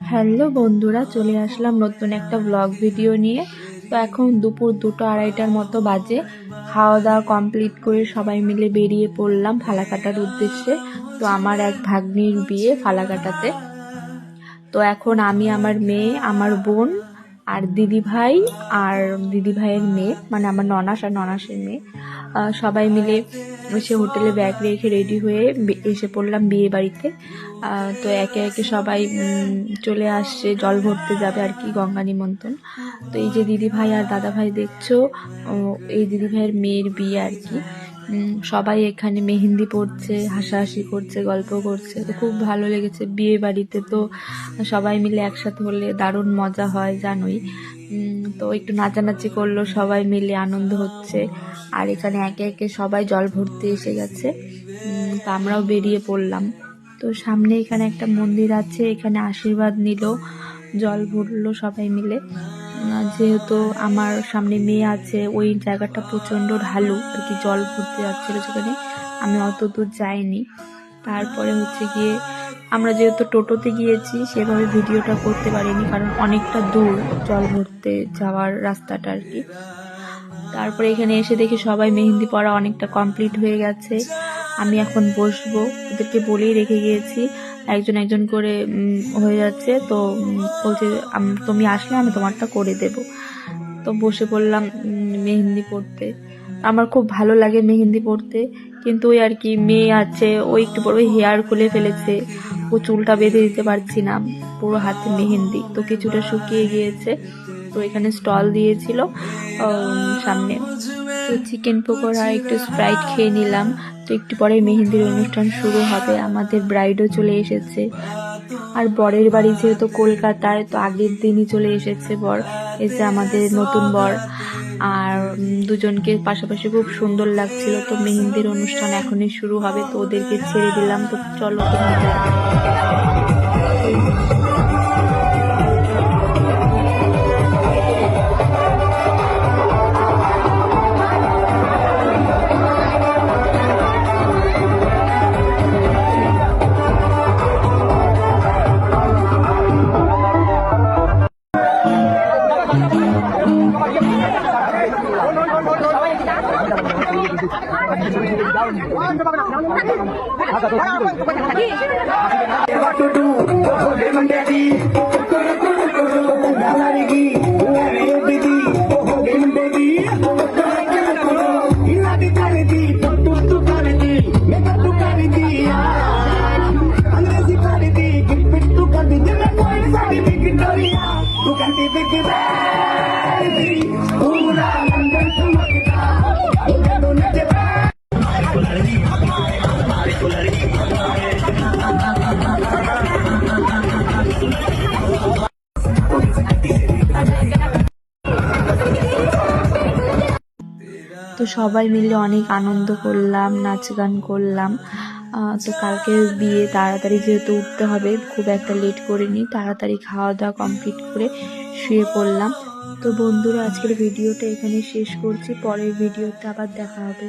Hello বন্ধুরা, চলে আসলাম নতুন একটা ব্লগ ভিডিও নিয়ে। তো এখন দুপুর 2টা-2:30টার মতো বাজে। খাওয়া দাওয়া কমপ্লিট করে সবাই মিলে বেরিয়ে পড়লাম ফালাকাটার উদ্দেশ্যে। তো আমার এক ভাগ্নির বিয়ে ফালাকাটাতে। তো এখন আমি, আমার মেয়ে, আমার বোন আর দিদি ভাই আর দিদি ভাইয়ের মেয়ে, মানে আমার ননাস আর ননাসের মেয়ে, সবাই মিলে সে হোটেলে ব্যাগ রেখে রেডি হয়ে এসে পড়লাম বিয়ে বাড়িতে। তো একে একে সবাই চলে আসছে, জল ভরতে যাবে আর কি, গঙ্গা নিমন্ত্রণ। তো এই যে দিদি ভাই আর দাদা ভাই দেখছো, এই দিদি ভাইয়ের মেয়ের বিয়ে আর কি। সবাই এখানে মেহেন্দি পড়ছে, হাসাহাসি করছে, গল্প করছে। তো খুব ভালো লেগেছে। বিয়ে বাড়িতে তো সবাই মিলে একসাথে হলে দারুণ মজা হয় জানোই। তো একটু নাচানাচি করলো, সবাই মিলে আনন্দ হচ্ছে। আর এখানে একে একে সবাই জল ভরতে এসে গেছে। তো আমরাও বেরিয়ে পড়লাম। তো সামনে এখানে একটা মন্দির আছে, এখানে আশীর্বাদ নিল, জল ভরলো সবাই মিলে। যেহেতু আমার সামনে মেয়ে আছে, ওই জায়গাটা প্রচণ্ড ঢালু আর কি, জল ভরতে যাচ্ছিলো যেখানে, আমি অত দূর যাইনি। তারপরে হচ্ছে গিয়ে আমরা যেহেতু টোটোতে গিয়েছি, সেভাবে ভিডিওটা করতে পারিনি, কারণ অনেকটা দূর জল ভরতে যাওয়ার রাস্তাটা আর কি। তারপরে এখানে এসে দেখি সবাই মেহেন্দি পড়া অনেকটা কমপ্লিট হয়ে গেছে। আমি এখন বসবো, ওদেরকে বলেই রেখে গিয়েছি, একজন একজন করে হয়ে যাচ্ছে। তো বলছে তুমি আসলে আমি তোমারটা করে দেব। তো বসে পড়লাম মেহেন্দি পড়তে। আমার খুব ভালো লাগে মেহেন্দি পড়তে, কিন্তু ওই আর কি, মেয়ে আছে, ওই একটু বড় হেয়ার খুলে ফেলেছে, ও চুলটা বেঁধে দিতে পারছি না, পুরো হাতে মেহেন্দি। তো কিছুটা শুকিয়ে গিয়েছে। তো এখানে স্টল দিয়েছিল সামনে, তো চিকেন পকোড়া, একটু স্প্রাইট খেয়ে নিলাম। তো একটু পরে মেহেন্দির অনুষ্ঠান শুরু হবে। আমাদের ব্রাইডও চলে এসেছে। আর বরের বাড়ি যেহেতু কলকাতায়, তো আগের দিনই চলে এসেছে বর, এসে আমাদের নতুন বর। আর দুজনকে পাশাপাশি খুব সুন্দর লাগছিল। তো মেহেন্দির অনুষ্ঠান এখনই শুরু হবে, তো ওদেরকে ছেড়ে দিলাম। তো চলো তোমরা দেখো। তো সবাই মিলে অনেক আনন্দ করলাম, নাচ গান করলাম। তো কালকে বিয়ে, তাড়াতাড়ি যেহেতু উঠতে হবে, খুব একটা লেট করিনি, তাড়াতাড়ি খাওয়া দাওয়া কমপ্লিট করে শুয়ে পড়লাম। তো বন্ধুরা, আজকের ভিডিওটা এখানে শেষ করছি, পরের ভিডিওতে আবার দেখা হবে।